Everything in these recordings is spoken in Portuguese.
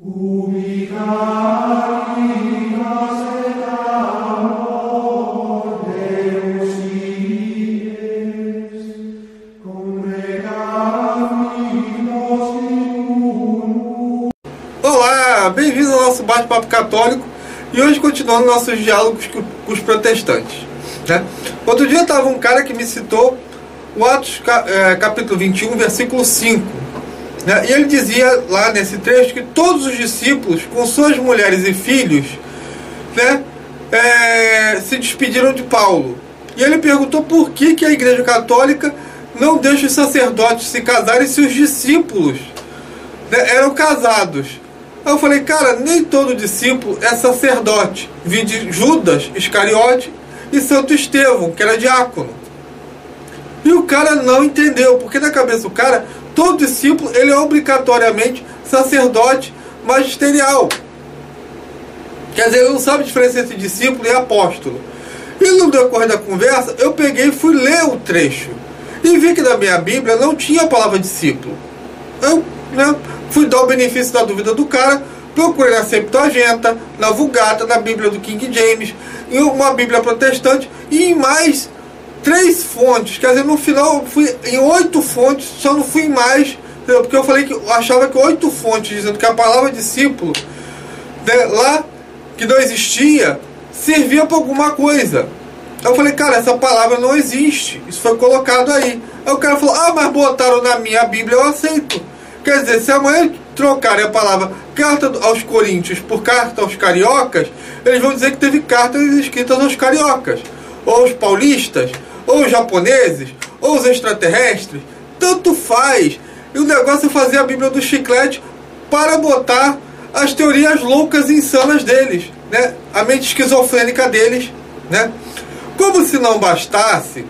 Olá, bem-vindo ao nosso bate-papo católico e hoje continuando nossos diálogos com os protestantes, né? Outro dia estava um cara que me citou o Atos capítulo 21, versículo 5, né? E ele dizia lá nesse trecho que todos os discípulos, com suas mulheres e filhos, né, se despediram de Paulo. E ele perguntou por que a Igreja Católica não deixa os sacerdotes se casarem se os discípulos, né, eram casados. Aí eu falei, cara, nem todo discípulo é sacerdote. Vide Judas Iscariote e Santo Estevão, que era diácono. E o cara não entendeu, porque na cabeça do cara, todo discípulo ele é obrigatoriamente sacerdote magisterial. Quer dizer, ele não sabe a diferença entre discípulo e apóstolo. E no decorrer da conversa, eu peguei e fui ler o trecho. E vi que na minha Bíblia não tinha a palavra discípulo. Eu, né, fui dar o benefício da dúvida do cara, procurei na Septuaginta, na Vulgata, na Bíblia do King James, em uma Bíblia protestante e em mais 3 fontes. Quer dizer, no final eu fui em 8 fontes, só não fui em mais, entendeu? Porque eu falei que eu achava que 8 fontes dizendo que a palavra discípulo, né, lá que não existia, servia para alguma coisa. Eu falei, cara, essa palavra não existe, isso foi colocado aí. Aí o cara falou, mas botaram na minha Bíblia, eu aceito. Quer dizer, se amanhã trocarem a palavra carta aos coríntios por carta aos cariocas, eles vão dizer que teve cartas escritas aos cariocas, ou aos paulistas, ou aos japoneses, ou aos extraterrestres. Tanto faz. E o negócio é fazer a Bíblia do chiclete para botar as teorias loucas e insanas deles, né? A mente esquizofrênica deles, né? Como se não bastasse,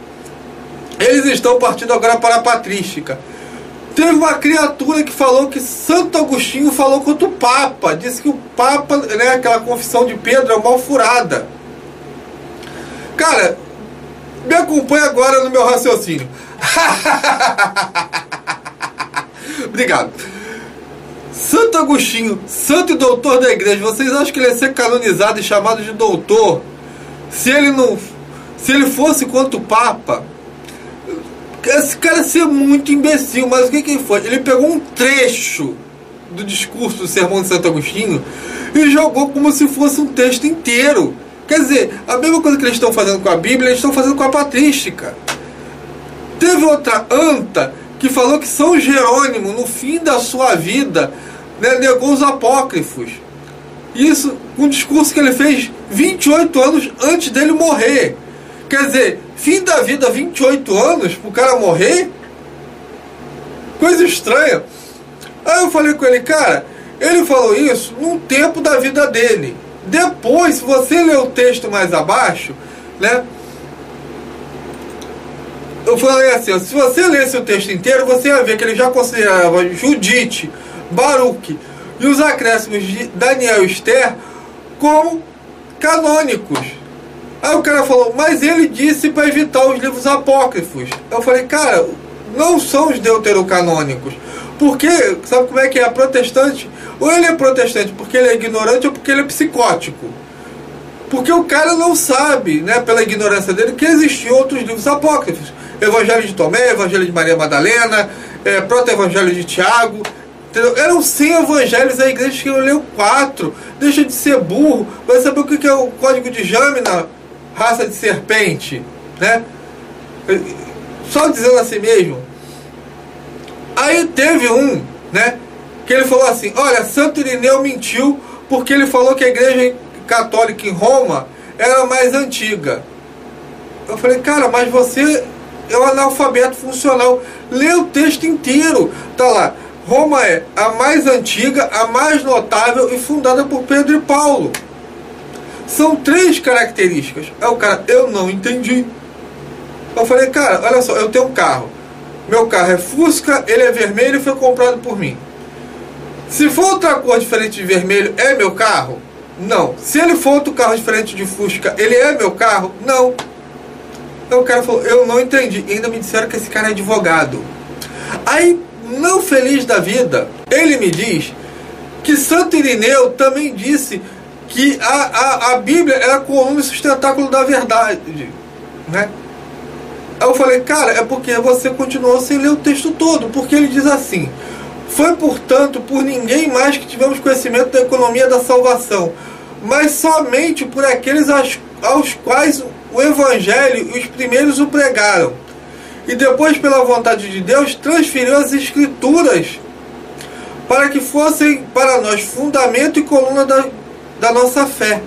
eles estão partindo agora para a patrística. Teve uma criatura que falou que Santo Agostinho falou contra o Papa. Disse que o Papa, né, aquela confissão de Pedro é mal furada. Cara, me acompanha agora no meu raciocínio. Obrigado. Santo Agostinho, santo e doutor da igreja, vocês acham que ele ia ser canonizado e chamado de doutor se ele fosse contra o Papa? Esse cara ia ser muito imbecil. Mas o que foi? Ele pegou um trecho do discurso do sermão de Santo Agostinho e jogou como se fosse um texto inteiro. Quer dizer, a mesma coisa que eles estão fazendo com a Bíblia, eles estão fazendo com a patrística. Teve outra anta que falou que São Jerônimo, no fim da sua vida, né, negou os apócrifos. Isso com um discurso que ele fez 28 anos antes dele morrer. Quer dizer, fim da vida, 28 anos, pro cara morrer? Coisa estranha. Aí eu falei com ele, cara, ele falou isso num tempo da vida dele. Depois, se você ler o texto mais abaixo, né? Eu falei assim, se você lesse o texto inteiro, você ia ver que ele já considerava Judite, Baruque e os acréscimos de Daniel e Esther como canônicos. Aí o cara falou, mas ele disse para evitar os livros apócrifos. Eu falei, cara, não são os deuterocanônicos. Porque, sabe como é que é? Protestante, ou ele é protestante porque ele é ignorante ou porque ele é psicótico. Porque o cara não sabe, né, pela ignorância dele, que existiam outros livros apócrifos. Evangelho de Tomé, Evangelho de Maria Madalena, Proto-Evangelho de Tiago. Entendeu? Eram 100 evangelhos, a igreja que leu 4. Deixa de ser burro, vai saber o que é o código de Jâmina, raça de serpente, né? Só dizendo assim mesmo. Aí teve um, né, que ele falou assim, olha, Santo Irineu mentiu porque ele falou que a igreja católica em Roma era mais antiga. Eu falei, cara, mas você é um analfabeto funcional. Lê o texto inteiro. Tá lá, Roma é a mais antiga, a mais notável e fundada por Pedro e Paulo. São 3 características. Aí o cara, eu não entendi. Eu falei, cara, olha só, eu tenho um carro. Meu carro é Fusca, ele é vermelho e foi comprado por mim. Se for outra cor diferente de vermelho, é meu carro? Não. Se ele for outro carro diferente de Fusca, ele é meu carro? Não. Então o cara falou, eu não entendi. E ainda me disseram que esse cara é advogado. Aí, não feliz da vida, ele me diz que Santo Irineu também disse que a Bíblia era a coluna e sustentáculo da verdade, né? Aí eu falei, cara, é porque você continuou sem ler o texto todo, porque ele diz assim: foi, portanto, por ninguém mais que tivemos conhecimento da economia da salvação, mas somente por aqueles aos quais o Evangelho e os primeiros o pregaram, e depois, pela vontade de Deus, transferiu as Escrituras para que fossem para nós fundamento e coluna da nossa fé.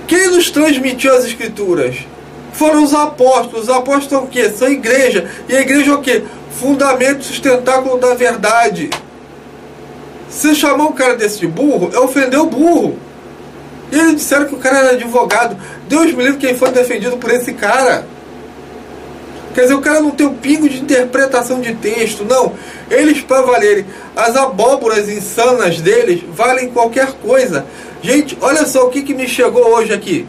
Quem nos transmitiu as Escrituras? Foram os apóstolos. Os apóstolos são o quê? São a igreja. E a igreja é o quê? Fundamento e sustentáculo da verdade. Você chamar um cara desse de burro, é ofender o burro. E eles disseram que o cara era advogado. Deus me livre quem foi defendido por esse cara. Quer dizer, o cara não tem um pingo de interpretação de texto, não. Eles, para valerem as abóboras insanas deles, valem qualquer coisa. Gente, olha só o que me chegou hoje aqui.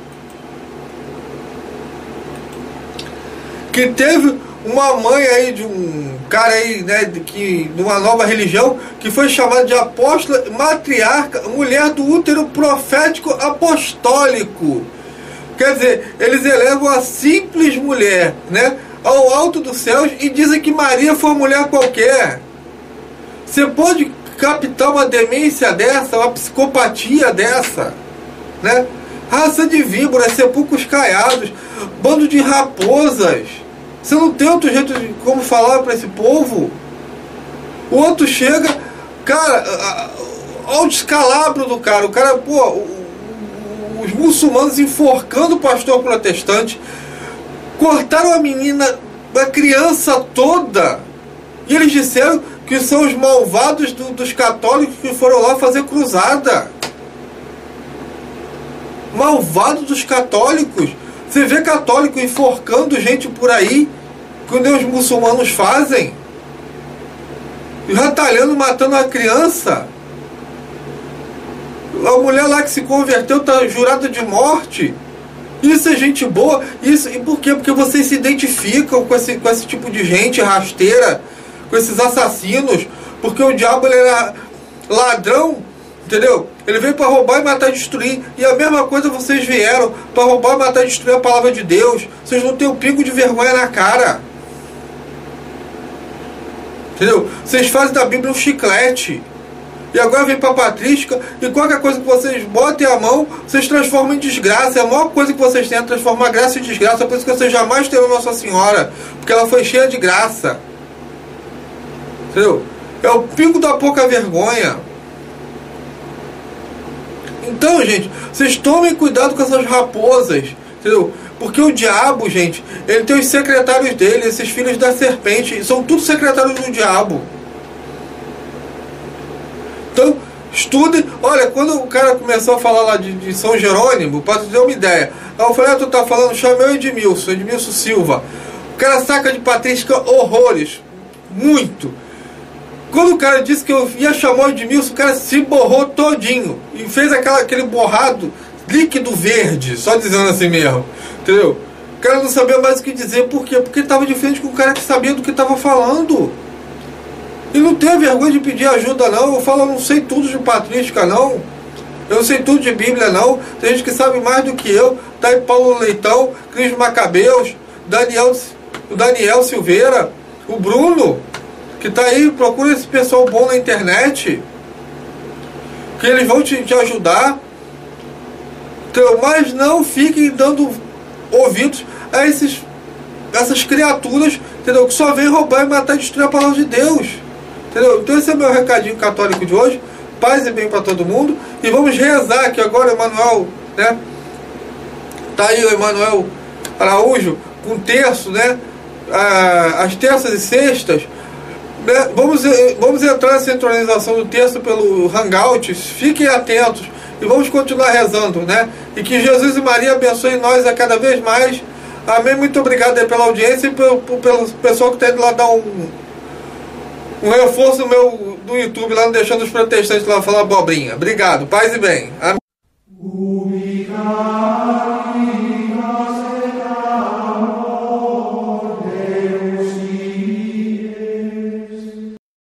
Que teve uma mãe aí de um cara aí, né, de uma nova religião, que foi chamada de apóstola, matriarca, mulher do útero profético apostólico. Quer dizer, eles elevam a simples mulher, né, ao alto dos céus e dizem que Maria foi uma mulher qualquer. Você pode captar uma demência dessa, uma psicopatia dessa, né? Raça de víboras, sepulcros caiados, bando de raposas. Você não tem outro jeito de como falar para esse povo. O outro chega, cara, olha o descalabro do cara. O cara, pô, os muçulmanos enforcando o pastor protestante, cortaram a menina, a criança toda, e eles disseram que são os malvados dos católicos que foram lá fazer cruzada. Malvado dos católicos. Você vê católico enforcando gente por aí, que nem os muçulmanos fazem, retalhando, matando a criança. A mulher lá que se converteu está jurada de morte. Isso é gente boa. Isso, e por quê? Porque vocês se identificam com esse tipo de gente rasteira, com esses assassinos. Porque o diabo, ele era ladrão, entendeu? Ele veio para roubar e matar e destruir. E a mesma coisa vocês vieram para roubar, matar e destruir a palavra de Deus. Vocês não têm um pingo de vergonha na cara. Entendeu? Vocês fazem da Bíblia um chiclete. E agora vem para a patrística, e qualquer coisa que vocês botem a mão, vocês transformam em desgraça. É a maior coisa que vocês têm é transformar graça em desgraça. Por isso que vocês jamais terão Nossa Senhora, porque ela foi cheia de graça. Entendeu? É o pingo da pouca vergonha. Então, gente, vocês tomem cuidado com essas raposas, entendeu? Porque o diabo, gente, ele tem os secretários dele, esses filhos da serpente, são todos secretários do diabo. Então, estudem. Olha, quando o cara começou a falar lá de São Jerônimo, para ter uma ideia, aí eu falei, tu tá falando, chama eu Edmilson Silva. O cara saca de patrística horrores, muito. Quando o cara disse que eu ia chamar o Edmilson, o cara se borrou todinho e fez aquele borrado líquido verde, só dizendo assim mesmo, entendeu? O cara não sabia mais o que dizer. Por quê? Porque ele estava de frente com o cara que sabia do que estava falando. E não tenha vergonha de pedir ajuda, não. Eu falo, eu não sei tudo de patrística, não. Eu não sei tudo de Bíblia, não. Tem gente que sabe mais do que eu. Tá aí Paulo Leitão, Cris Macabeus, o Daniel Silveira, o Bruno, que tá aí. Procura esse pessoal bom na internet, que eles vão te ajudar. Então, mas não fiquem dando ouvidos a essas criaturas, entendeu? Que só vêm roubar e matar e destruir a palavra de Deus. Entendeu? Então esse é o meu recadinho católico de hoje. Paz e bem para todo mundo. E vamos rezar que agora o Emanuel, né? Tá aí o Emanuel Araújo com terço, né? As terças e sextas, né? Vamos entrar na sincronização do terço pelo Hangouts. Fiquem atentos e vamos continuar rezando, né? E que Jesus e Maria abençoem nós a cada vez mais. Amém. Muito obrigado aí pela audiência e pelo pessoal que está indo lá dar um reforço do YouTube lá, não deixando os protestantes lá falar abobrinha. Obrigado, paz e bem. Amém.